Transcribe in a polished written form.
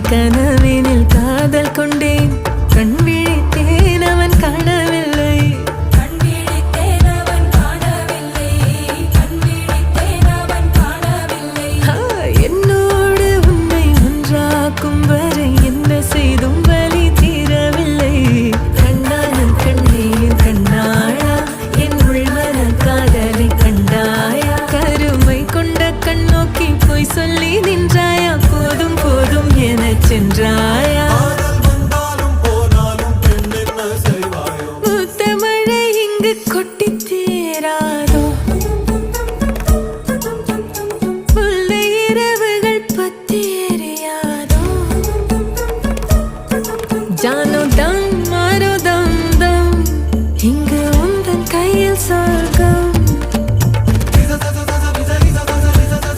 கனவினில் காதல் கொண்டேன் கண் விழித்தேன் அவன் காணவில்லை என்னோடு உன்னை ஒன்றாக்கும் வரை என்ன செய்தும் வலி தீரவில்லை கண்ணாலும் கண்ணீர் கண்ணாளா என் உள்மன காதலை கண்டாயா கருமை கொண்ட கண்ணோக்கி போய் சொல்லி நின்றாயா போதும் போதும் எனச் சென்றாய்